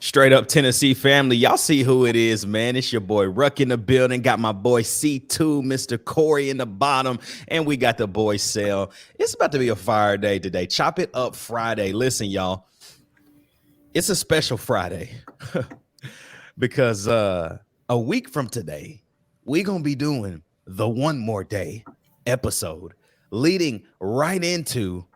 Straight up Tennessee family. Y'all see who it is, man. It's your boy Ruck in the building. Got my boy C2, Mr. Corey in the bottom. And we got the boy Sale. It's about to be a fire day today. Chop it up Friday. Listen, y'all. It's a special Friday because a week from today, we're going to be doing the One More Day episode leading right into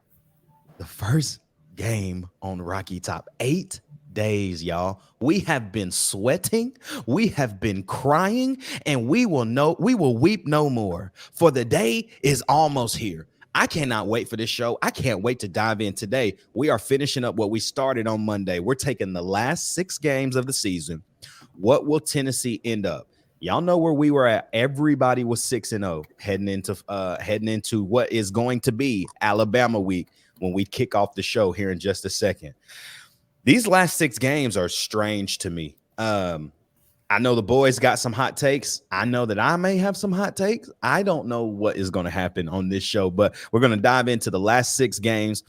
the first game on Rocky Top. 8 days, y'all. We have been sweating, we have been crying, and we will weep no more. For the day is almost here. I cannot wait for this show. I can't wait to dive in today. We are finishing up what we started on Monday. We're taking the last 6 games of the season. What will Tennessee end up? Y'all know where we were at. Everybody was 6-0 heading into what is going to be Alabama week when we kick off the show here in just a second. These last 6 games are strange to me. I know the boys got some hot takes. I know that I may have some hot takes. I don't know what is going to happen on this show, but we're going to dive into the last 6 games,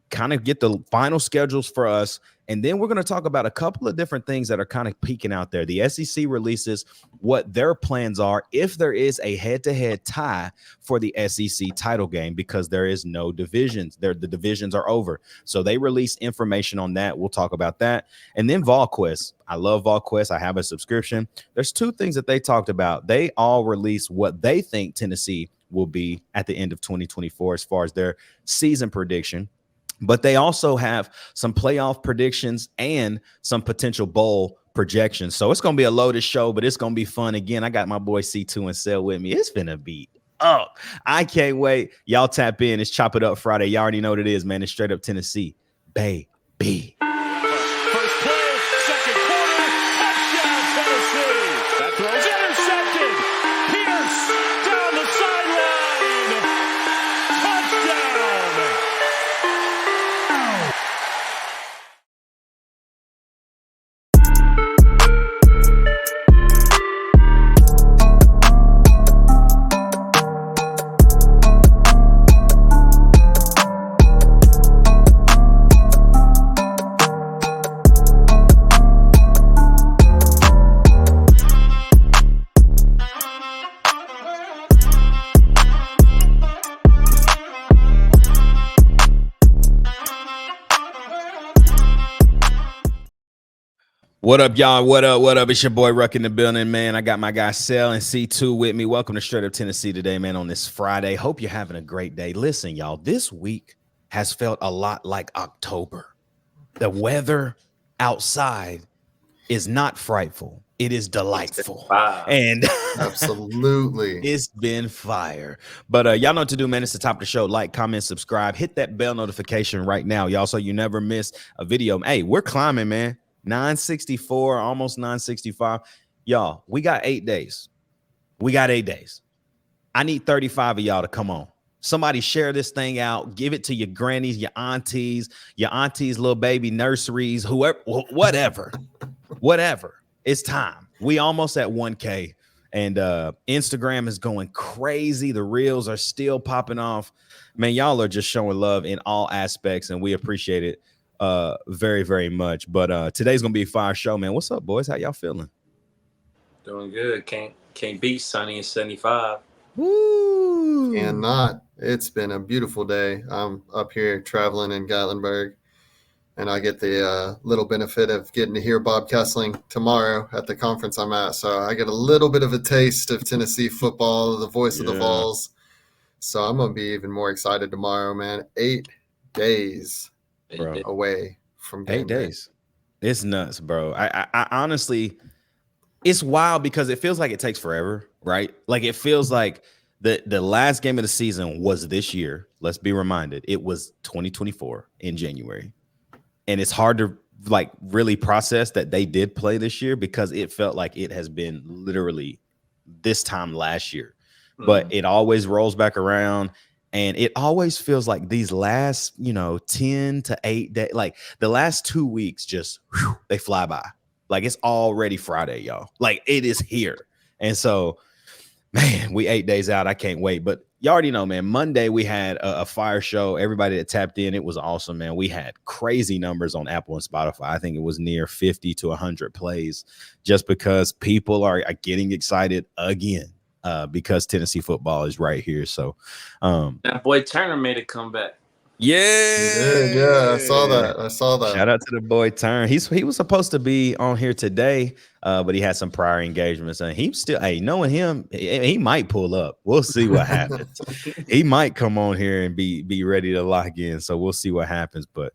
kind of get the final schedules for us, and then we're going to talk about a couple of different things that are kind of peeking out there. The SEC releases what their plans are if there is a head-to-head tie for the SEC title game, because there is no divisions. The divisions are over. So they release information on that. We'll talk about that. And then VolQuest. I love VolQuest. I have a subscription. There's 2 things that they talked about. They all release what they think Tennessee will be at the end of 2024 as far as their season prediction. But they also have some playoff predictions and some potential bowl projections. So it's going to be a loaded show, but it's going to be fun. Again, I got my boy C2 and Cell with me. It's finna be up. I can't wait. Y'all tap in. It's Chop It Up Friday. Y'all already know what it is, man. It's straight up Tennessee. Baby. First play, second quarter, touchdown Tennessee. That throw's intercepted. Pierce down the sideline. Touchdown. What up, y'all? What up? It's your boy Ruck in the building, man. I got my guy Cell and C2 with me. Welcome to Straight Up Tennessee today, man, on this Friday. Hope you're having a great day. Listen, y'all, this week has felt a lot like October. The weather outside is not frightful. It is delightful. And absolutely, it's been fire. But y'all know what to do, man. It's the top of the show. Like, comment, subscribe. Hit that bell notification right now, y'all, so you never miss a video. Hey, we're climbing, man. 964, almost 965. Y'all, we got 8 days. I need 35 of y'all to come on. Somebody share this thing out. Give it to your grannies, your aunties, little baby nurseries, whoever, whatever. It's time. We almost at 1K. And Instagram is going crazy. The reels are still popping off. Man, y'all are just showing love in all aspects, and we appreciate it very, very much. But today's gonna be a fire show, man. What's up, boys? How y'all feeling? Doing good. Can't beat sunny and 75. Woo! And not. It's been a beautiful day. I'm up here traveling in Gatlinburg, and I get the little benefit of getting to hear Bob Kessling tomorrow at the conference I'm at. So I get a little bit of a taste of Tennessee football, the voice of the Vols. So I'm gonna be even more excited tomorrow, man. 8 days. Bro. Away from game 8 days. It's nuts, bro. I honestly, it's wild because it feels like it takes forever, right? Like it feels like the last game of the season was this year. Let's be reminded, it was 2024 in January. And it's hard to like really process that they did play this year because it felt like it has been literally this time last year. But it always rolls back around. And it always feels like these last, 10 to 8 days, like the last 2 weeks, just they fly by. Like it's already Friday, y'all. Like it is here. And so, man, we 8 days out. I can't wait. But you already know, man. Monday we had a fire show. Everybody that tapped in, it was awesome, man. We had crazy numbers on Apple and Spotify. I think it was near 50 to 100 plays, just because people are getting excited again because Tennessee football is right here. So, That boy Turner made a comeback. Yeah, I saw that. Shout out to the boy Turn. He was supposed to be on here today, but he had some prior engagements, and he still, hey, knowing him, he might pull up. We'll see what happens. He might come on here and be ready to lock in. So we'll see what happens. But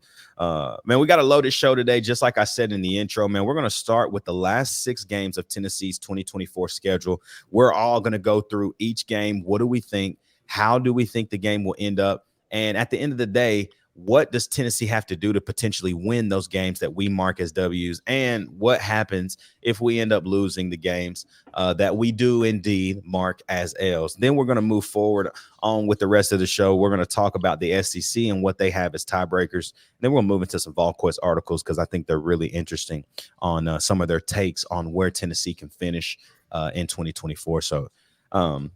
man, we got a loaded show today. Just like I said in the intro, man, we're gonna start with the last 6 games of Tennessee's 2024 schedule. We're all gonna go through each game. What do we think? How do we think the game will end up? And at the end of the day, what does Tennessee have to do to potentially win those games that we mark as W's? And what happens if we end up losing the games that we do indeed mark as L's? Then we're going to move forward on with the rest of the show. We're going to talk about the SEC and what they have as tiebreakers. Then we'll move into some VolQuest articles because I think they're really interesting on some of their takes on where Tennessee can finish in 2024. So I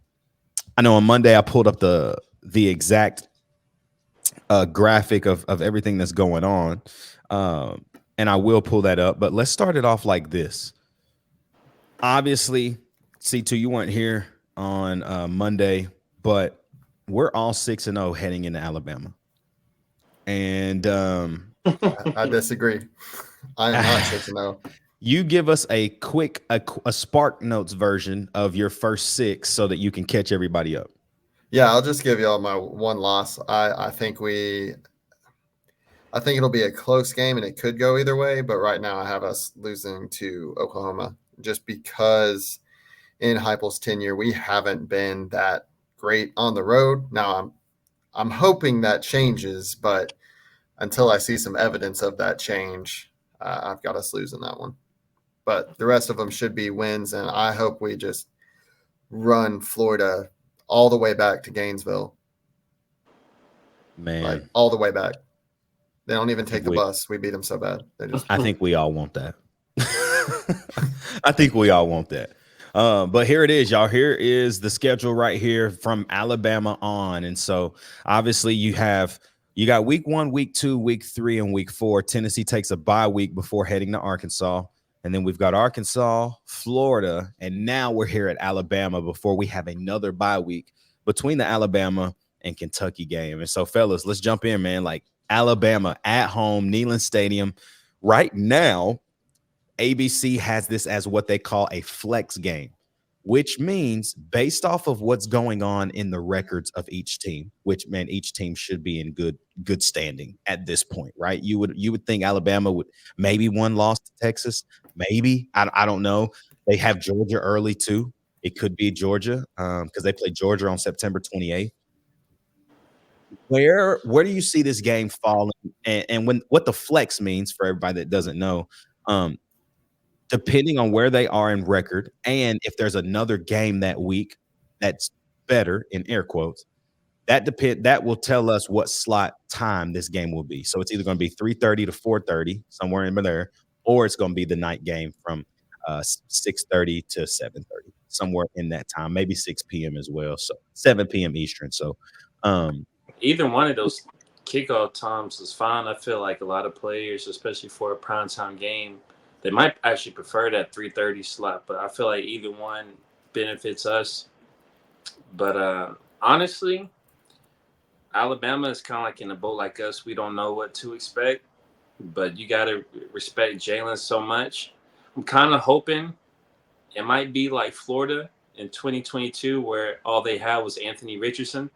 know on Monday I pulled up the exact graphic of everything that's going on, and I will pull that up, but let's start it off like this. Obviously, C2, you weren't here on Monday, but we're all 6-0 heading into Alabama, and I disagree. I am not 6-0. You give us a quick a Spark Notes version of your first 6 so that you can catch everybody up. Yeah, I'll just give y'all my one loss. I think it'll be a close game and it could go either way, but right now I have us losing to Oklahoma just because in Heupel's tenure we haven't been that great on the road. Now I'm hoping that changes, but until I see some evidence of that change, I've got us losing that one. But the rest of them should be wins, and I hope we just run Florida all the way back to Gainesville. Man. Like all the way back. They don't even take the bus. We beat them so bad. I think we all want that. I think we all want that. But here it is, y'all. Here is the schedule right here from Alabama on. And so obviously you got week 1, week 2, week 3, and week 4. Tennessee takes a bye week before heading to Arkansas. And then we've got Arkansas, Florida, and now we're here at Alabama before we have another bye week between the Alabama and Kentucky game. And so, fellas, let's jump in, man. Like Alabama at home, Neyland Stadium. Right now, ABC has this as what they call a flex game, which means based off of what's going on in the records of each team, which, man, each team should be in good standing at this point, right? You would think Alabama would maybe one loss to Texas, maybe. I don't know. They have Georgia early too. It could be Georgia because they play Georgia on September 28th. Where do you see this game falling? And what the flex means for everybody that doesn't know, depending on where they are in record, and if there's another game that week that's better in air quotes, that will tell us what slot time this game will be. So it's either going to be 3:30 to 4:30, somewhere in there, or it's going to be the night game from 6:30 to 7:30, somewhere in that time, maybe 6 p.m. as well. So 7 p.m. Eastern. So either one of those kickoff times is fine. I feel like a lot of players, especially for a primetime game, they might actually prefer that 3:30 slot, but I feel like either one benefits us. But honestly, Alabama is kind of like in a boat like us. We don't know what to expect, but you got to respect Jalen so much. I'm kind of hoping it might be like Florida in 2022 where all they had was Anthony Richardson.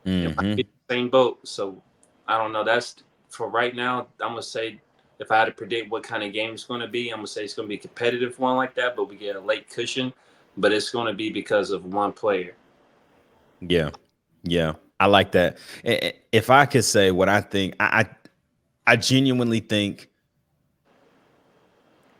It might be the same boat. So I don't know. That's for right now. I'm going to say if I had to predict what kind of game it's going to be, I'm going to say it's going to be a competitive one like that, but we get a late cushion. But it's going to be because of one player. Yeah. I like that. If I could say what I think, I genuinely think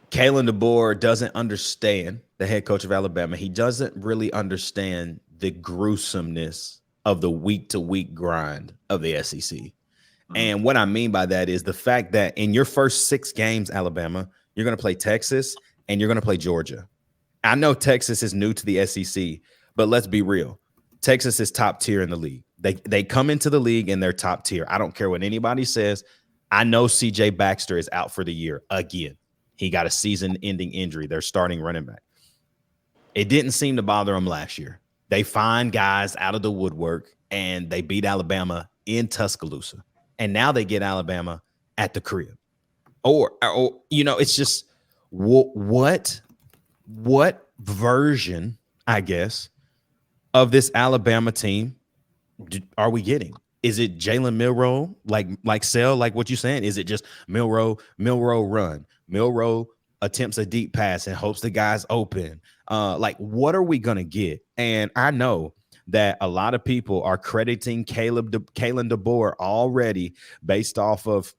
Kalen DeBoer doesn't understand, the head coach of Alabama. He doesn't really understand the gruesomeness of the week-to-week grind of the SEC. And what I mean by that is the fact that in your first 6 games, Alabama, you're going to play Texas and you're going to play Georgia. I know Texas is new to the SEC, but let's be real. Texas is top tier in the league. They come into the league and they're top tier. I don't care what anybody says. I know CJ Baxter is out for the year again. He got a season-ending injury. They're starting running back. It didn't seem to bother them last year. They find guys out of the woodwork, and they beat Alabama in Tuscaloosa. And now they get Alabama at the crib. Or it's just what version, I guess, of this Alabama team are we getting? Is it Jalen Milroe, like Sell, like what you're saying? Is it just Milroe run? Milroe attempts a deep pass and hopes the guy's open. Like, what are we gonna get? And I know that a lot of people are crediting Kalen DeBoer already based off of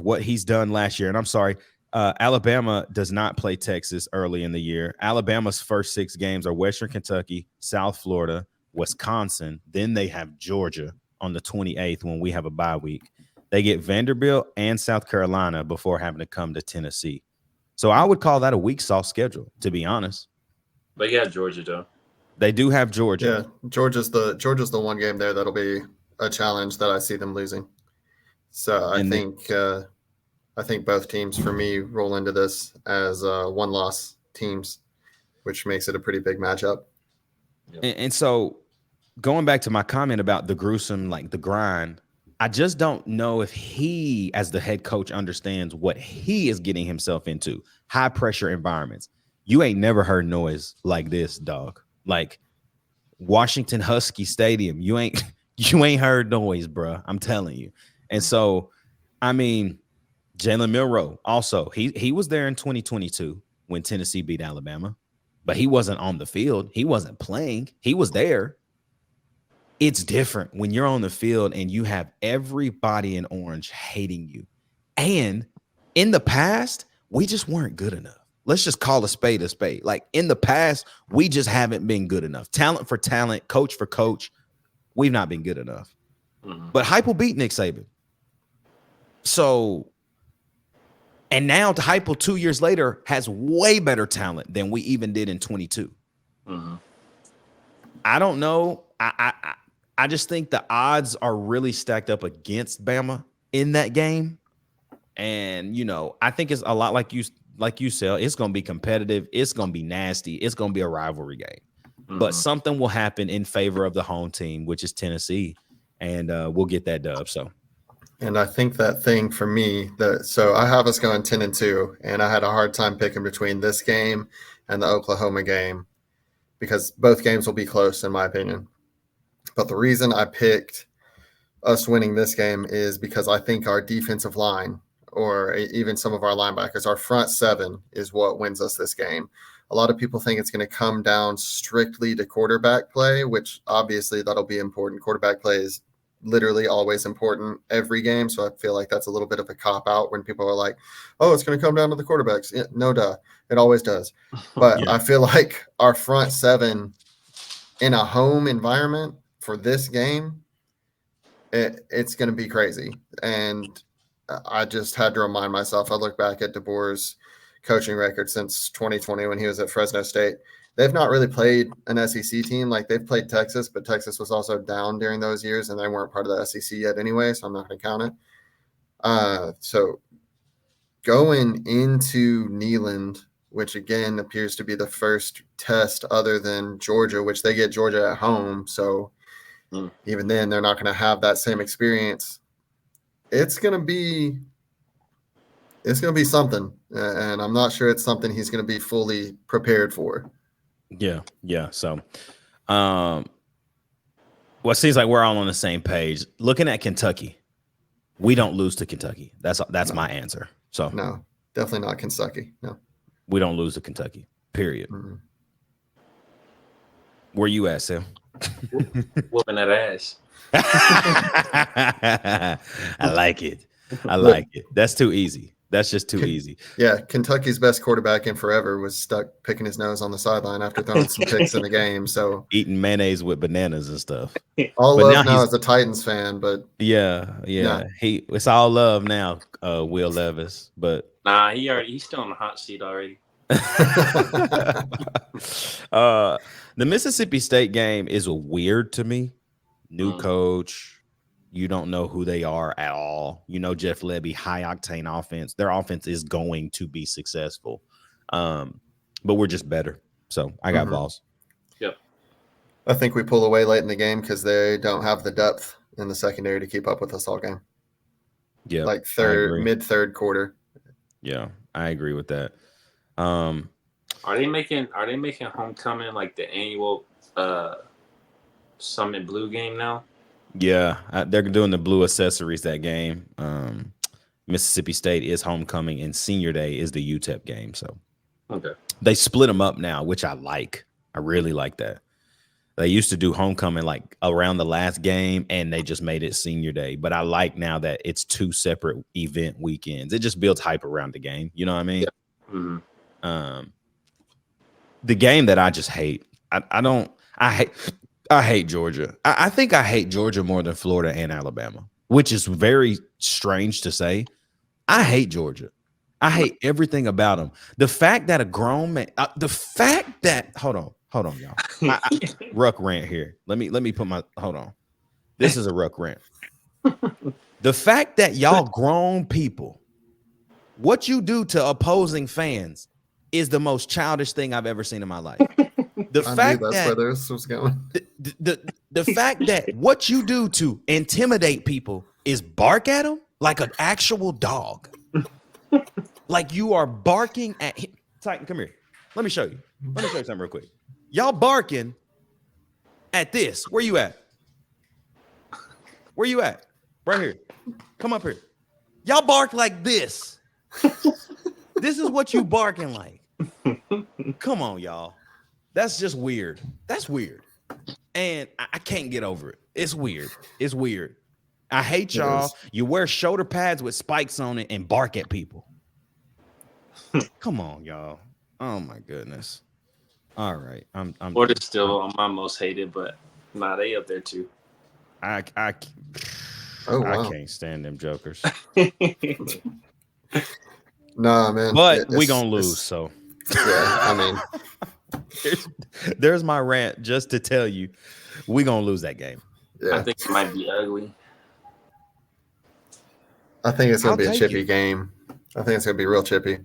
what he's done last year. And I'm sorry, Alabama does not play Texas early in the year. Alabama's first 6 games are Western Kentucky, South Florida, Wisconsin. Then they have Georgia on the 28th when we have a bye week. They get Vanderbilt and South Carolina before having to come to Tennessee. So I would call that a weak sauce schedule, to be honest. But yeah, Georgia though. They do have Georgia. Yeah, Georgia's the one game there that'll be a challenge that I see them losing. So I think both teams for me roll into this as one-loss teams, which makes it a pretty big matchup. And so going back to my comment about the gruesome, like the grind, I just don't know if he, as the head coach, understands what he is getting himself into. High pressure environments. You ain't never heard noise like this, dog. Like Washington Husky Stadium. You ain't heard noise, bro. I'm telling you. And so, I mean, Jalen Milroe also, he was there in 2022 when Tennessee beat Alabama, but he wasn't on the field. He wasn't playing. He was there. It's different when you're on the field and you have everybody in orange hating you. And in the past, we just weren't good enough. Let's just call a spade a spade. Like in the past, we just haven't been good enough. Talent for talent, coach for coach, we've not been good enough. Mm-hmm. But Heupel beat Nick Saban. So, and now Heupel 2 years later has way better talent than we even did in 22. Mm-hmm. I don't know. I just think the odds are really stacked up against Bama in that game. And, I think it's a lot like you said, it's going to be competitive. It's going to be nasty. It's going to be a rivalry game. Mm-hmm. But something will happen in favor of the home team, which is Tennessee. And we'll get that dub. So. And I think that thing for me, so I have us going 10-2, and I had a hard time picking between this game and the Oklahoma game because both games will be close, in my opinion. But the reason I picked us winning this game is because I think our defensive line, or even some of our linebackers, our front seven is what wins us this game. A lot of people think it's going to come down strictly to quarterback play, which obviously that'll be important. Quarterback play is literally always important every game. So I feel like that's a little bit of a cop out when people are like, oh, it's going to come down to the quarterbacks. Yeah, no, duh. It always does. But yeah. I feel like our front seven in a home environment for this game, it's going to be crazy. And I just had to remind myself, I look back at DeBoer's coaching record since 2020 when he was at Fresno State. They've not really played an SEC team. Like they've played Texas, but Texas was also down during those years and they weren't part of the SEC yet anyway, so I'm not going to count it. So going into Neyland, which again appears to be the first test other than Georgia, which they get Georgia at home. So even then they're not going to have that same experience. It's going to be something. And I'm not sure it's something he's going to be fully prepared for. Yeah. So, well, it seems like we're all on the same page. Looking at Kentucky, we don't lose to Kentucky. That's my answer. So no, definitely not Kentucky. No, we don't lose to Kentucky. Period. Mm-hmm. Where you at, Sam? Whooping that ass. I like it. That's too easy. That's just too easy. Yeah, Kentucky's best quarterback in forever was stuck picking his nose on the sideline after throwing some picks in the game. So eating mayonnaise with bananas and stuff. All love now as a Titans fan, but yeah. It's all love now, Will Levis. But nah, he's still on the hot seat already. The Mississippi State game is weird to me. New coach, you don't know who they are at all. You know, Jeff Lebby, high octane offense. Their offense is going to be successful, but we're just better. So I got Vols. Yep. I think we pull away late in the game because they don't have the depth in the secondary to keep up with us all game. Yeah, like mid third quarter. Yeah, I agree with that. Are they making homecoming like the annual Summit Blue game now? Yeah, they're doing the blue accessories that game. Mississippi State is homecoming, and senior day is the UTEP game. So okay, they split them up now, which I like. I really like that. They used to do homecoming like around the last game, and they just made it senior day. But I like now that it's two separate event weekends. It just builds hype around the game. You know what I mean? Yeah. Mm-hmm. The game that I just hate. I hate Georgia. I think I hate Georgia more than Florida and Alabama, which is very strange to say. I hate Georgia. I hate everything about them. The fact that a grown man, hold on, y'all. Ruck rant here. Let me put my, hold on. This is a Ruck rant. The fact that y'all grown people, what you do to opposing fans is the most childish thing I've ever seen in my life. The fact that's that where this was going. The fact that what you do to intimidate people is bark at them like an actual dog. Like you are barking at him. Titan, come here. Let me show you. Let me show you something real quick. Y'all barking at this. Where you at? Where you at? Right here. Come up here. Y'all bark like this. This is what you barking like. Come on, y'all. That's just weird. That's weird. And I can't get over it. It's weird. It's weird. I hate y'all. You wear shoulder pads with spikes on it and bark at people. Come on, y'all. Oh my goodness. All right. I'm Florida's still my most hated, but they up there too. I can't stand them jokers. Nah, man. But we gonna lose, so yeah, I mean, there's my rant just to tell you we gonna lose that game. Yeah. I think it might be ugly. I think it's gonna be a chippy game. I think it's gonna be real chippy.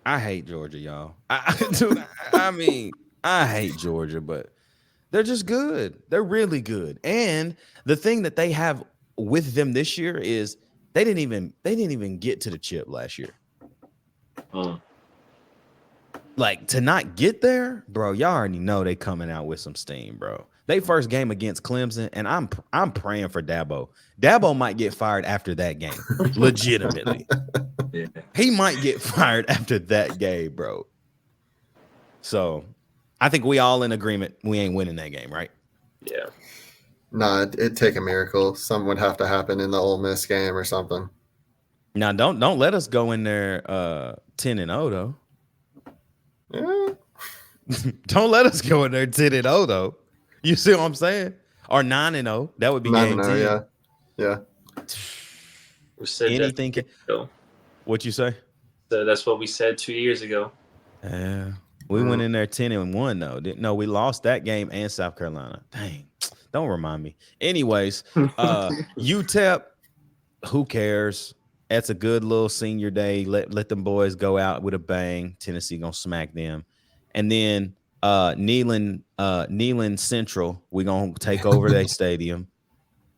I hate Georgia, y'all. I mean, I hate Georgia, but they're just good. They're really good. And the thing that they have with them this year is they didn't even get to the chip last year. Like to not get there, bro. Y'all already know they coming out with some steam, bro. They first game against Clemson, and I'm praying for Dabo. Dabo might get fired after that game, legitimately. Yeah. He might get fired after that game, bro. So I think we all in agreement we ain't winning that game, right? Yeah. Nah, it'd take a miracle. Something would have to happen in the Ole Miss game or something. Now don't let us go in there 10-0 though. Yeah. Don't let us go in there 10-0 though. You see what I'm saying? Or 9-0. That would be game 10. Yeah. We said anything. What you say? So that's what we said 2 years ago. Yeah. We went in there 10-1 though. No, we lost that game and South Carolina. Dang. Don't remind me. Anyways, UTEP, who cares? That's a good little senior day. Let them boys go out with a bang. Tennessee gonna smack them. And then Neyland Central, we're gonna take over their stadium.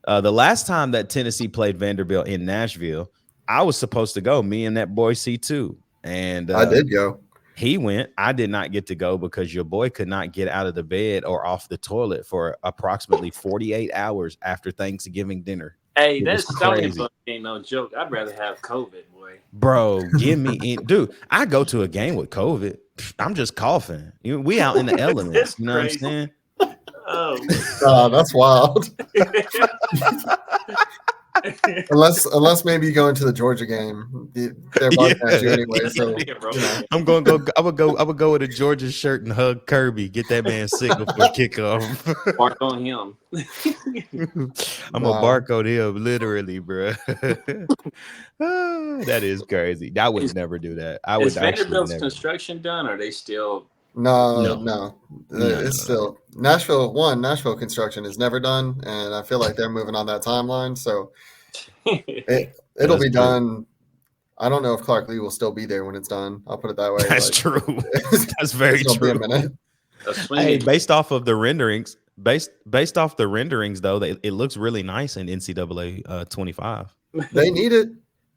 The last time that Tennessee played Vanderbilt in Nashville, I was supposed to go, me and that boy C2. And I did go. He went. I did not get to go because your boy could not get out of the bed or off the toilet for approximately 48 hours after Thanksgiving dinner. Hey, that's crazy. Ain't no joke. I'd rather have COVID, boy. Bro, give me in. Dude, I go to a game with COVID. I'm just coughing. We out in the elements. You know what I'm saying? Oh, that's wild. Unless maybe you go into the Georgia game, they're barking at you anyway. So I'm going to go. I would go with a Georgia shirt and hug Kirby. Get that man sick before kickoff. Bark on him. I'm a bark on him, literally, bro. That is crazy. I would never do that. I would Is Vanderbilt's construction done? Or are they still? No. It's still Nashville. Nashville construction is never done, and I feel like they're moving on that timeline. So it'll be done. I don't know if Clark Lee will still be there when it's done. I'll put it that way. That's true. That's very true. Be a minute. Hey, based off of the renderings, based off the renderings, though, it looks really nice in NCAA 25. They need it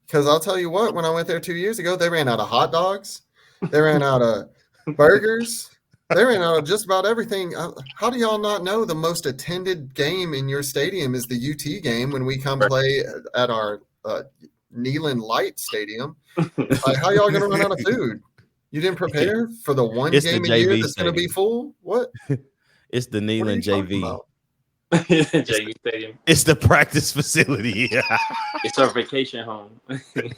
because I'll tell you what. When I went there 2 years ago, they ran out of hot dogs. They ran out of burgers. They ran out of just about everything. How do y'all not know the most attended game in your stadium is the UT game when we come play at our Neyland Light Stadium? Like, how y'all gonna run out of food? You didn't prepare for the one game a year that's gonna be full? What? It's the Neyland JV. JV Stadium. It's the practice facility. It's our vacation home.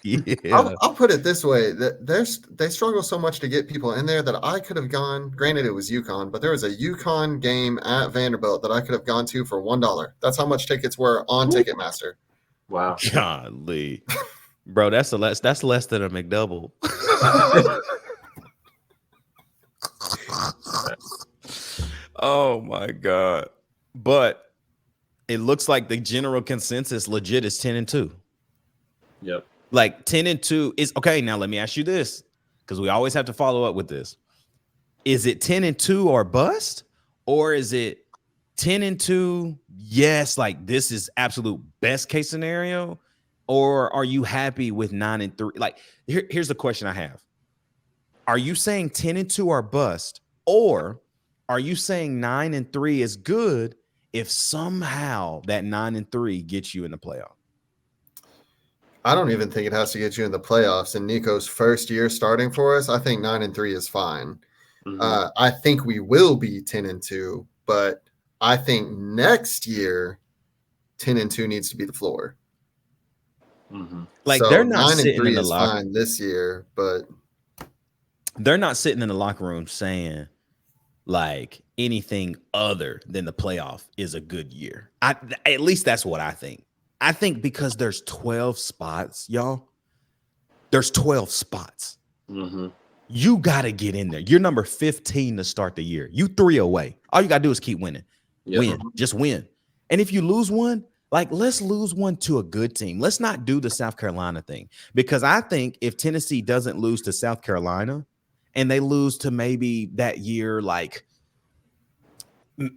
Yeah. I'll put it this way: that they struggle so much to get people in there that I could have gone. Granted, it was UConn, but there was a UConn game at Vanderbilt that I could have gone to for $1. That's how much tickets were on Ticketmaster. Wow, golly, bro, that's less than a McDouble. Oh my God. But it looks like the general consensus legit is 10-2. Yep. Like 10-2 is okay. Now let me ask you this, because we always have to follow up with this. Is it 10-2 or bust? Or is it 10-2? Yes, like this is absolute best case scenario. Or are you happy with 9-3? Like here's the question I have. Are you saying 10-2 or bust? Or are you saying 9-3 is good if somehow that 9-3 gets you in the playoff? I don't even think it has to get you in the playoffs. In Nico's first year starting for us, I think 9-3 is fine. Mm-hmm. I think we will be 10-2, but I think next year 10-2 needs to be the floor. Mm-hmm. Like so they're not 9-3 is fine this year, but they're not sitting in the locker room saying like anything other than the playoff is a good year. At least that's what I think. I think because there's 12 spots, y'all. There's 12 spots. Mm-hmm. You got to get in there. You're number 15 to start the year. You 3 away. All you got to do is keep winning. Yep. Win. Just win. And if you lose one, like let's lose one to a good team. Let's not do the South Carolina thing. Because I think if Tennessee doesn't lose to South Carolina and they lose to maybe that year, like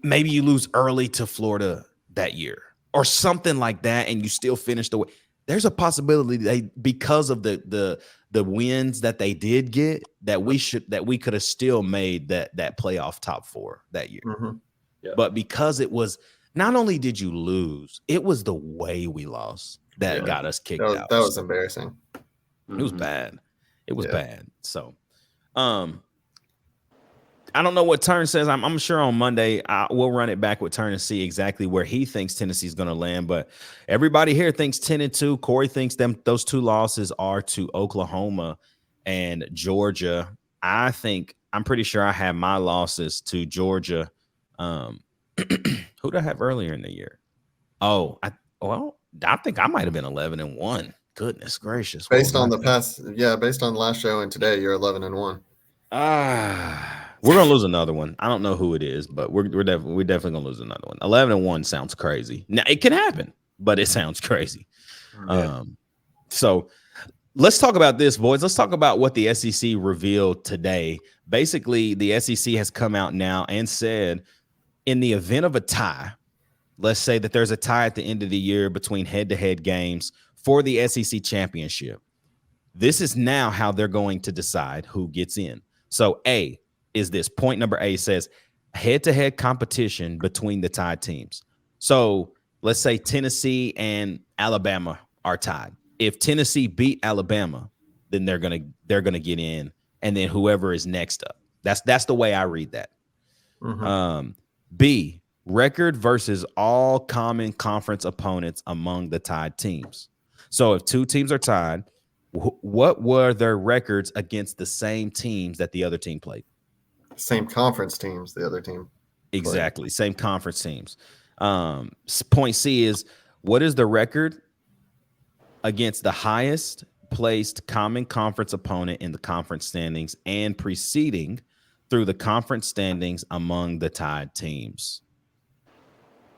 maybe you lose early to Florida that year or something like that, and you still finish the way. There's a possibility because of the wins that they did get that we could have still made that playoff top 4 that year. Mm-hmm. Yeah. But because it was not only did you lose, it was the way we lost that got us kicked out. That was embarrassing. It was bad. It was bad. So, I don't know what Turn says. I'm sure on Monday we'll run it back with Turn and see exactly where he thinks Tennessee's going to land. But everybody here thinks 10-2. Corey thinks those 2 losses are to Oklahoma and Georgia. I'm pretty sure I have my losses to Georgia. Who did I have earlier in the year? I think I might have been 11-1. Goodness gracious! Based on based on last show and today, you're 11-1. We're gonna lose another one. I don't know who it is, but we're definitely gonna lose another one. 11-1 sounds crazy. Now it can happen, but it sounds crazy. Yeah. So let's talk about this, boys. Let's talk about what the SEC revealed today. Basically, the SEC has come out now and said, in the event of a tie, let's say that there's a tie at the end of the year between head-to-head games for the SEC championship. This is now how they're going to decide who gets in. So point number A says head-to-head competition between the tied teams. So let's say Tennessee and Alabama are tied. If Tennessee beat Alabama, then they're gonna get in, and then whoever is next up. That's the way I read that. Mm-hmm. B, record versus all common conference opponents among the tied teams. So if two teams are tied, what were their records against the same teams that the other team played? Same conference teams, the other team. Exactly. Same conference teams. Point C is, what is the record against the highest placed common conference opponent in the conference standings and preceding through the conference standings among the tied teams?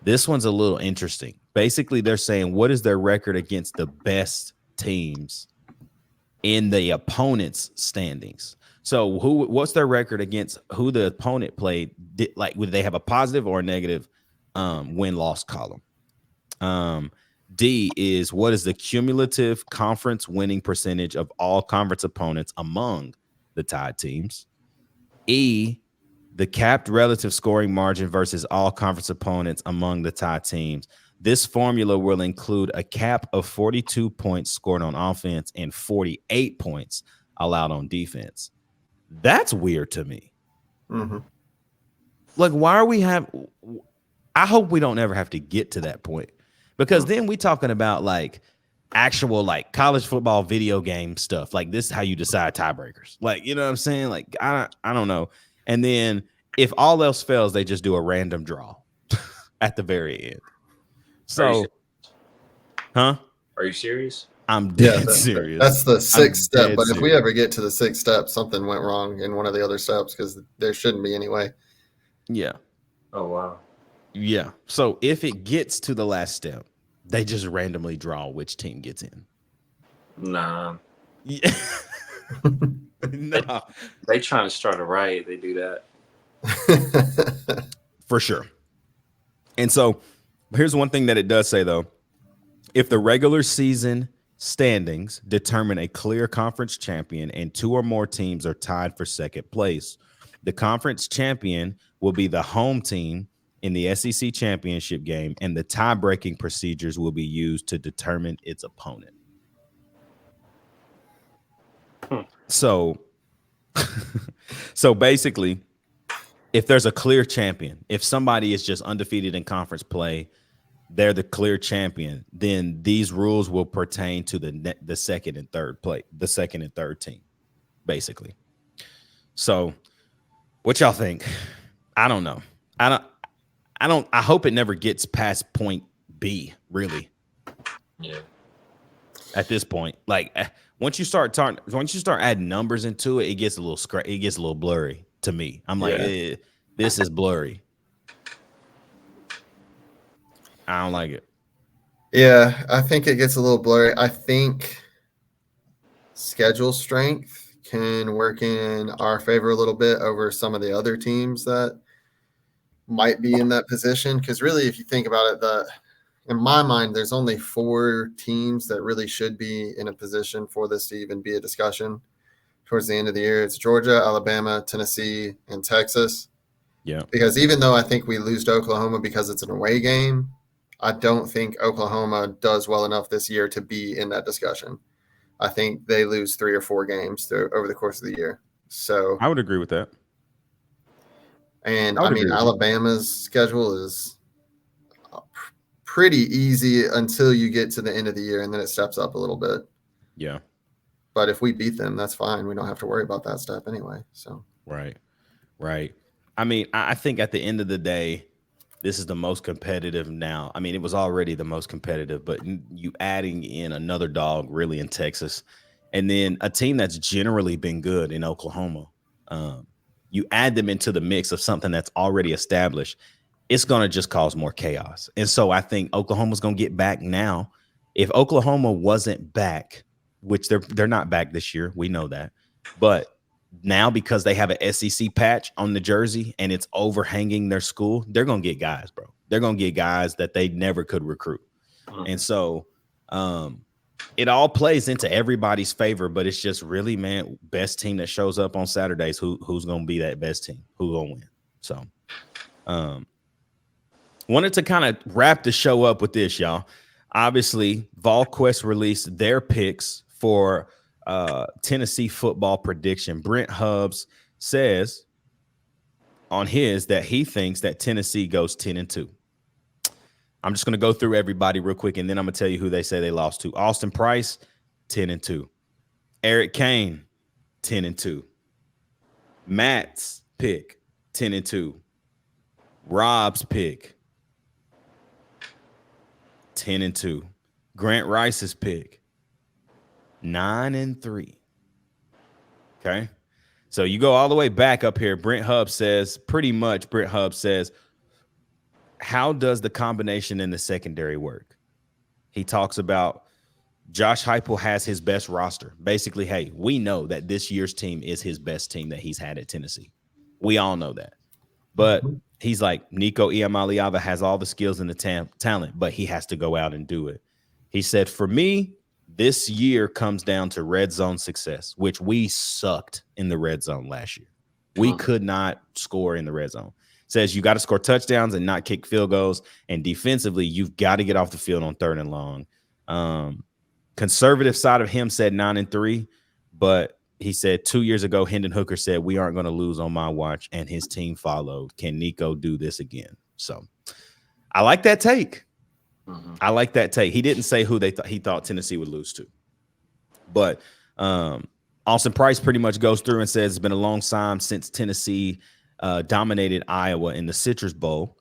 This one's a little interesting. Basically, they're saying, what is their record against the best teams in the opponent's standings? So what's their record against who the opponent played? Would they have a positive or a negative win-loss column? D is, what is the cumulative conference winning percentage of all conference opponents among the tied teams? E, the capped relative scoring margin versus all conference opponents among the tied teams. This formula will include a cap of 42 points scored on offense and 48 points allowed on defense. That's weird to me. Mm-hmm. Like, why are we I hope we don't ever have to get to that point, because then we talking about like actual like college football video game stuff. Like, this is how you decide tiebreakers. Like, you know what I'm saying? Like, I don't know. And then if all else fails, they just do a random draw at the very end. So, Are you serious? I'm dead serious. That's the sixth step. But if we ever get to the sixth step, something went wrong in one of the other steps, because there shouldn't be anyway. Yeah. Oh, wow. Yeah. So if it gets to the last step, they just randomly draw which team gets in. Nah. Yeah. No. They trying to start a riot. They do that. For sure. And so here's one thing that it does say, though. If the regular season standings determine a clear conference champion and two or more teams are tied for second place, the conference champion will be the home team in the SEC championship game, and the tie-breaking procedures will be used to determine its opponent. So basically, if there's a clear champion, if somebody is just undefeated in conference play, they're the clear champion, then these rules will pertain to the second and third team, basically. So what y'all think? I don't know. I hope it never gets past point B, really. Yeah. At this point, like, once you start adding numbers into it, it gets a little blurry to me. I'm like, this is blurry. I don't like it. Yeah, I think it gets a little blurry. I think schedule strength can work in our favor a little bit over some of the other teams that might be in that position. Because really, if you think about it, in my mind, there's only 4 teams that really should be in a position for this to even be a discussion towards the end of the year. It's Georgia, Alabama, Tennessee, and Texas. Yeah. Because even though I think we lose to Oklahoma because it's an away game, I don't think Oklahoma does well enough this year to be in that discussion. I think they lose 3 or 4 games over the course of the year. So I would agree with that. And I mean, Alabama's schedule is pretty easy until you get to the end of the year, and then it steps up a little bit. Yeah. But if we beat them, that's fine. We don't have to worry about that step anyway. So Right. I mean, I think at the end of the day, this is the most competitive now. I mean, it was already the most competitive, but you adding in another dog really in Texas, and then a team that's generally been good in Oklahoma. You add them into the mix of something that's already established, it's going to just cause more chaos. And so I think Oklahoma's going to get back now. If Oklahoma wasn't back, which they're not back this year, we know that, but now because they have an SEC patch on the jersey and it's overhanging their school, they're going to get guys, bro. They're going to get guys that they never could recruit. And so it all plays into everybody's favor, but it's just really, man, best team that shows up on Saturdays, who's going to be that best team, who's going to win. So wanted to kind of wrap the show up with this, y'all. Obviously, VolQuest released their picks for Tennessee football prediction. Brent Hubbs says on his that he thinks that Tennessee goes 10-2. I'm just going to go through everybody real quick, and then I'm going to tell you who they say they lost to. Austin Price, 10-2. Eric Kane, 10-2. Matt's pick, 10-2. Rob's pick, 10-2. Grant Rice's pick, 9-3. Okay. So you go all the way back up here. Brent Hubb says, how does the combination in the secondary work? He talks about Josh Heupel has his best roster. Basically, hey, we know that this year's team is his best team that he's had at Tennessee. We all know that. But he's like, Nico Iamaleava has all the skills and the talent, but he has to go out and do it. He said, for me, this year comes down to red zone success, which we sucked in the red zone last year. We could not score in the red zone. Says you got to score touchdowns and not kick field goals. And defensively, you've got to get off the field on 3rd and long. Conservative side of him said 9-3, but he said 2 years ago, Hendon Hooker said, we aren't going to lose on my watch, and his team followed. Can Nico do this again? So I like that take. I like that take. He didn't say who he thought Tennessee would lose to. But Austin Price pretty much goes through and says it's been a long time since Tennessee dominated Iowa in the Citrus Bowl.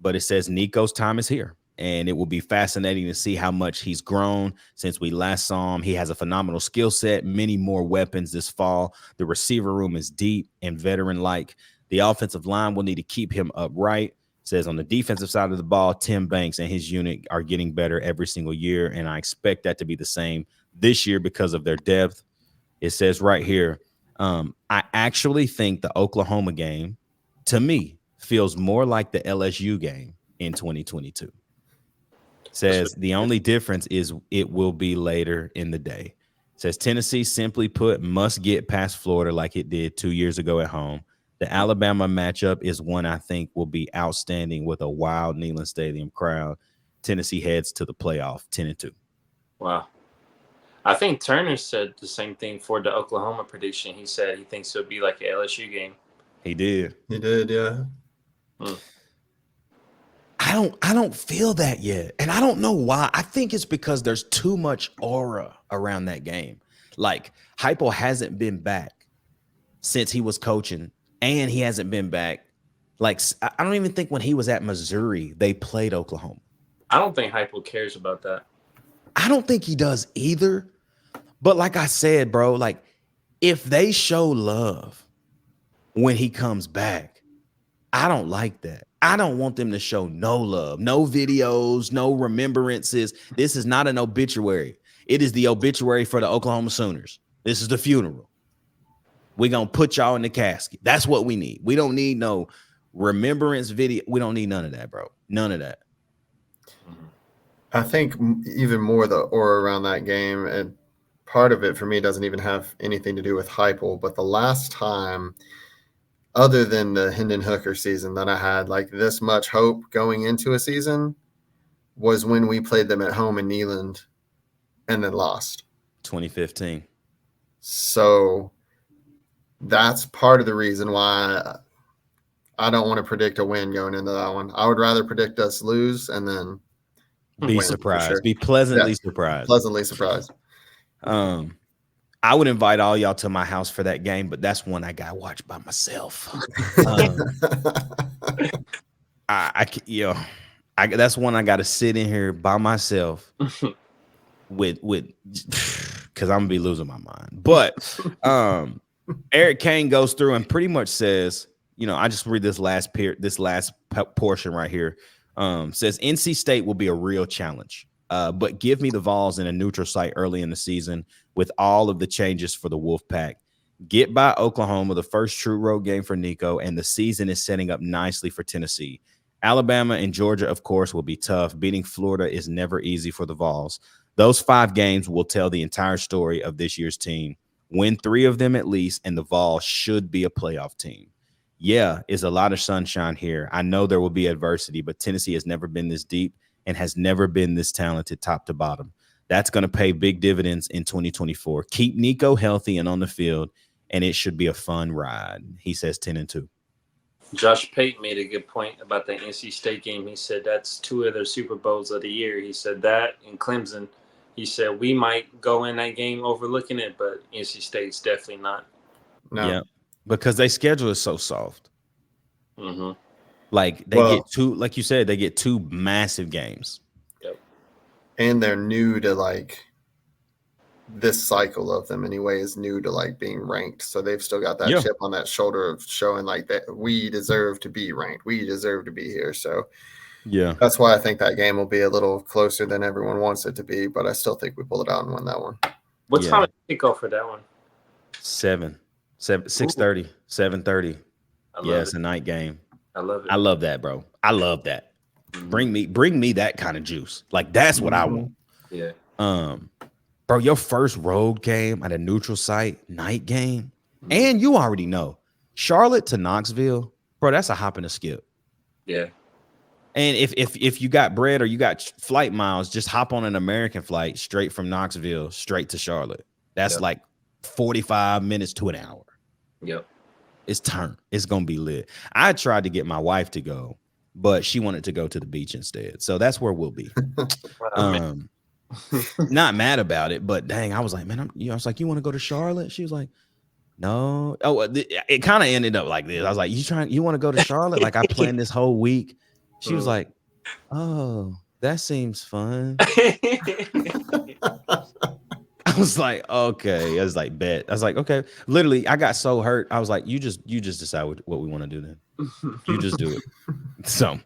But it says Nico's time is here. And it will be fascinating to see how much he's grown since we last saw him. He has a phenomenal skill set, many more weapons this fall. The receiver room is deep and veteran-like. The offensive line will need to keep him upright. It says on the defensive side of the ball, Tim Banks and his unit are getting better every single year, and I expect that to be the same this year because of their depth. It says right here, I actually think the Oklahoma game, to me, feels more like the LSU game in 2022. Says the only difference is it will be later in the day. Says Tennessee, simply put, must get past Florida like it did 2 years ago at home. The Alabama matchup is one I think will be outstanding with a wild Neyland Stadium crowd. Tennessee heads to the playoff 10-2. Wow. I think Turner said the same thing for the Oklahoma prediction. He said he thinks it'll be like an LSU game. He did. He did, yeah. I don't feel that yet. And I don't know why. I think it's because there's too much aura around that game. Like, Heupel hasn't been back since he was coaching, and he hasn't been back. Like, I don't even think when he was at Missouri, they played Oklahoma. I don't think Heupel cares about that. I don't think he does either. But like I said, bro, like, if they show love when he comes back, I don't like that. I don't want them to show no love, no videos, no remembrances. This is not an obituary. It is the obituary for the Oklahoma Sooners. This is the funeral. We're going to put y'all in the casket. That's what we need. We don't need no remembrance video. We don't need none of that, bro. None of that. I think even more the aura around that game, and part of it for me doesn't even have anything to do with Heupel, but the last time, other than the Hendon Hooker season, that I had like this much hope going into a season was when we played them at home in Neyland and then lost. 2015. So that's part of the reason why I don't want to predict a win going into that one. I would rather predict us lose and then be surprised. Sure. Be pleasantly surprised. Pleasantly surprised. I would invite all y'all to my house for that game, but that's one I got to watch by myself. That's one I got to sit in here by myself with because I'm gonna be losing my mind. But Eric Kane goes through and pretty much says, I just read this last portion right here. Says NC State will be a real challenge, but give me the Vols in a neutral site early in the season with all of the changes for the Wolfpack. Get by Oklahoma, the first true road game for Nico, and the season is setting up nicely for Tennessee. Alabama and Georgia, of course, will be tough. Beating Florida is never easy for the Vols. Those 5 games will tell the entire story of this year's team. Win 3 of them at least, and the Vols should be a playoff team. Yeah, it's a lot of sunshine here. I know there will be adversity, but Tennessee has never been this deep and has never been this talented top to bottom. That's going to pay big dividends in 2024. Keep Nico healthy and on the field, and it should be a fun ride. He says 10-2. Josh Pate made a good point about the NC State game. He said that's 2 of their Super Bowls of the year. He said that in Clemson. He said we might go in that game overlooking it, but NC State's definitely not. No. Yeah, because their schedule is so soft. Mm-hmm. Like they get two, like you said, they get 2 massive games. Yep. And they're new to like this cycle of them anyway is new to like being ranked. So they've still got that chip on that shoulder of showing like that we deserve to be ranked. We deserve to be here. So yeah, that's why I think that game will be a little closer than everyone wants it to be. But I still think we pull it out and win that one. What time is the kickoff for that one? 6:30, 7:30. Yeah, it's a night game. I love it. I love that, bro. I love that. Mm-hmm. Bring me that kind of juice. Like that's what I want. Yeah. Bro, your first road game at a neutral site, night game, and you already know Charlotte to Knoxville, bro. That's a hop and a skip. Yeah. And if you got bread or you got flight miles, just hop on an American flight straight from Knoxville straight to Charlotte. That's like 45 minutes to an hour. Yep. It's gonna be lit. I tried to get my wife to go, but she wanted to go to the beach instead. So that's where we'll be. Not mad about it, but dang, I was like, man, I was like, you want to go to Charlotte? She was like, no. Oh, it kind of ended up like this. I was like, you want to go to Charlotte? Like I planned this whole week. She was like, oh, that seems fun. I was like, okay. I was like, bet. I was like, okay. Literally, I got so hurt. I was like, you just decide what we want to do then. You just do it. So,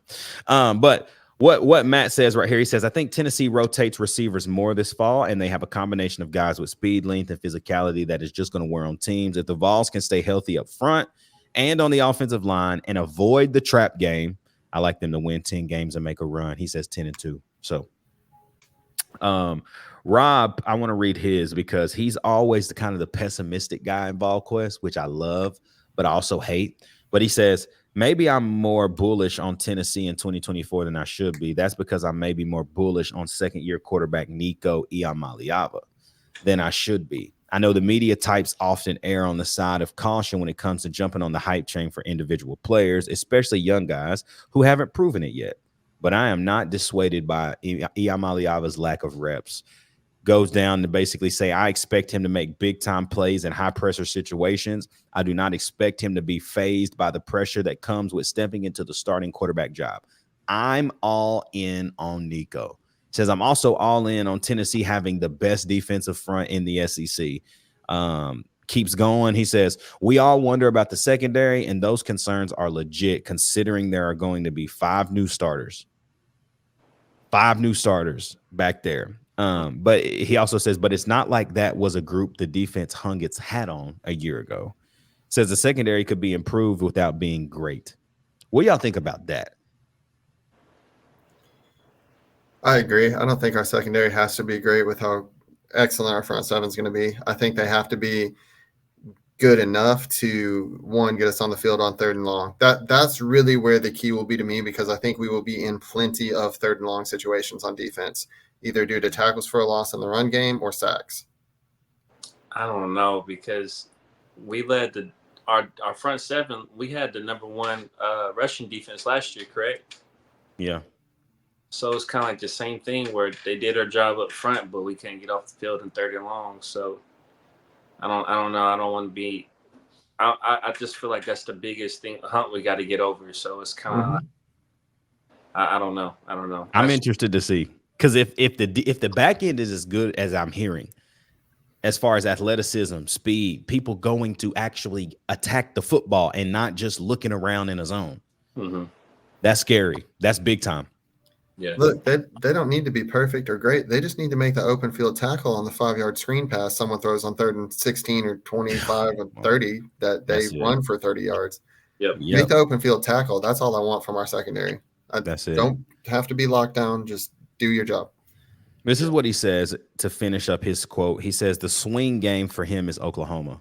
but what Matt says right here, he says, I think Tennessee rotates receivers more this fall, and they have a combination of guys with speed, length, and physicality that is just going to wear on teams. If the Vols can stay healthy up front and on the offensive line and avoid the trap game, I like them to win 10 games and make a run. He says 10-2. So, Rob, I want to read his because he's always the kind of the pessimistic guy in VolQuest, which I love, but I also hate. But he says, maybe I'm more bullish on Tennessee in 2024 than I should be. That's because I may be more bullish on second-year quarterback Nico Iamaleava than I should be. I know the media types often err on the side of caution when it comes to jumping on the hype train for individual players, especially young guys who haven't proven it yet. But I am not dissuaded by Iamaleava's lack of reps. Goes down to basically say, I expect him to make big-time plays in high-pressure situations. I do not expect him to be fazed by the pressure that comes with stepping into the starting quarterback job. I'm all in on Nico. Says, I'm also all in on Tennessee having the best defensive front in the SEC. Keeps going. He says, we all wonder about the secondary, and those concerns are legit, considering there are going to be 5 new starters. 5 new starters back there. But he also says, but it's not like that was a group the defense hung its hat on a year ago. Says the secondary could be improved without being great. What do y'all think about that? I agree. I don't think our secondary has to be great with how excellent our front seven is going to be. I think they have to be good enough to, one, get us on the field on 3rd and long. That's really where the key will be to me, because I think we will be in plenty of 3rd and long situations on defense, either due to tackles for a loss in the run game or sacks. I don't know, because we led our front seven. We had the number 1 rushing defense last year, correct? Yeah. So it's kind of like the same thing where they did our job up front, but we can't get off the field in 3rd and long. So I don't know. I don't want to be. I just feel like that's the biggest hump we got to get over. So it's kind of. I don't know. I'm interested to see, because if the back end is as good as I'm hearing, as far as athleticism, speed, people going to actually attack the football and not just looking around in a zone, that's scary. That's big time. Yeah. Look, they don't need to be perfect or great. They just need to make the open field tackle on the 5-yard screen pass someone throws on 3rd and 16 or 25 or 30 that they run for 30 yards. Yep. Make the open field tackle. That's all I want from our secondary. That's it. Don't have to be locked down. Just do your job. This is what he says to finish up his quote. He says the swing game for him is Oklahoma.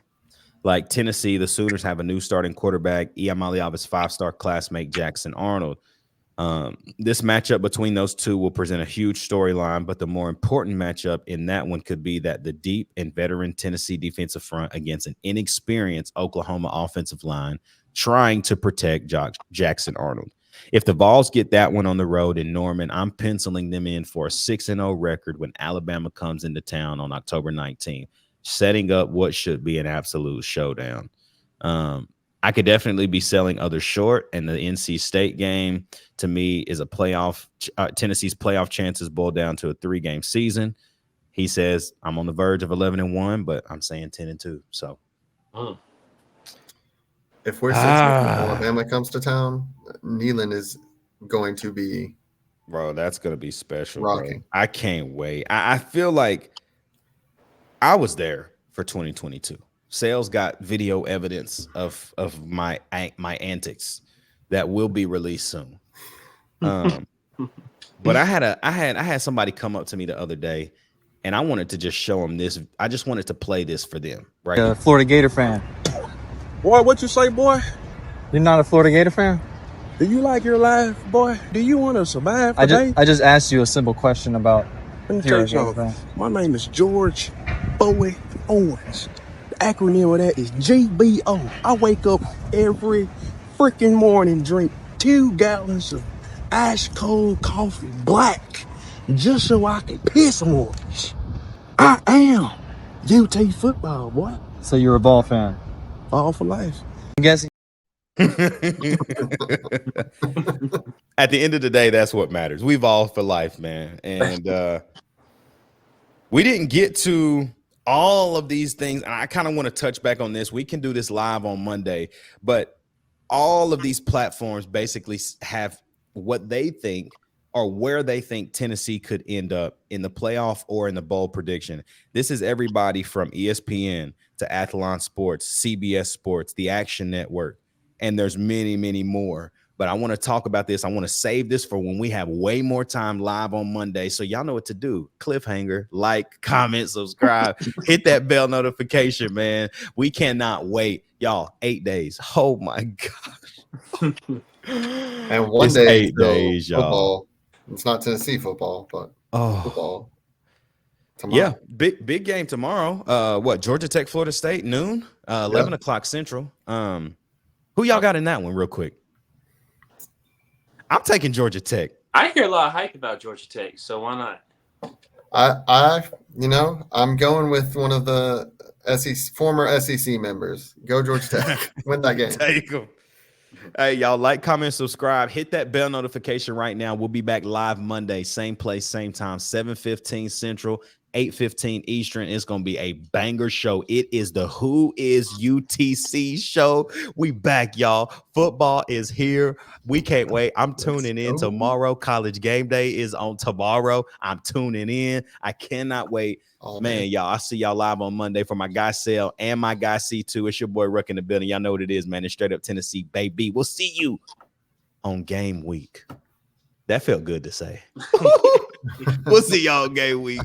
Like Tennessee, the Sooners have a new starting quarterback, Iamaleava's 5-star classmate, Jackson Arnold. This matchup between those two will present a huge storyline, but the more important matchup in that one could be that the deep and veteran Tennessee defensive front against an inexperienced Oklahoma offensive line trying to protect Jackson Arnold. If the Vols get that one on the road in Norman, I'm penciling them in for a 6-0 record when Alabama comes into town on October 19th, setting up what should be an absolute showdown. I could definitely be selling others short, and the NC State game to me is a playoff. Tennessee's playoff chances boil down to a 3-game season. He says I'm on the verge of 11-1, but I'm saying 10-2. So, if we're 6 Alabama comes to town, Neyland is going to be, bro, that's gonna be special. Rocking. Bro. I can't wait. I feel like I was there for 2022. Sales got video evidence of my antics that will be released soon. But I had somebody come up to me the other day, and I wanted to just show them this. I just wanted to play this for them, right? Florida Gator fan. Boy, what you say, boy? You're not a Florida Gator fan? Do you like your life, boy? Do you want to survive today? I just asked you a simple question about. Let me tell you something. My name is George Bowie Owens. The acronym of that is GBO. I wake up every freaking morning, drink 2 gallons of ice cold coffee, black, just so I can piss orange. I am UT football, boy. So you're a ball fan? All for life. I'm guessing. At the end of the day, that's what matters. We've all for life, man. And we didn't get to all of these things. And I kind of want to touch back on this. We can do this live on Monday, but all of these platforms basically have what they think or where they think Tennessee could end up in the playoff or in the bowl prediction. This is everybody from ESPN to Athlon Sports, CBS Sports, the Action Network, and there's many, many more. But I want to talk about this. I want to save this for when we have way more time live on Monday. So y'all know what to do. Cliffhanger, like, comment, subscribe, hit that bell notification, man. We cannot wait. Y'all, 8 days. Oh, my gosh. And one It's day 8 days, y'all. Football. It's not Tennessee football, but football. Tomorrow. Yeah, big game tomorrow. What, Georgia Tech, Florida State, noon, 11 o'clock Central. Who y'all got in that one real quick? I'm taking Georgia Tech. I hear a lot of hype about Georgia Tech, so why not? I'm going with one of the former SEC members. Go Georgia Tech. Win that game. Take them. Hey, y'all, like, comment, subscribe, hit that bell notification right now. We'll be back live Monday, same place, same time, 7:15 Central, 8:15 Eastern. It's going to be a banger show. It is the Who is UTC show. We back, y'all. Football is here. We can't wait. I'm tuning in tomorrow. College game day is on tomorrow. I'm tuning in. I cannot wait. Oh, man, y'all, I'll see y'all live on Monday for my guy Sale and my guy C2. It's your boy Ruck in the building. Y'all know what it is, man. It's straight up Tennessee, baby. We'll see you on game week. That felt good to say. We'll see y'all game week.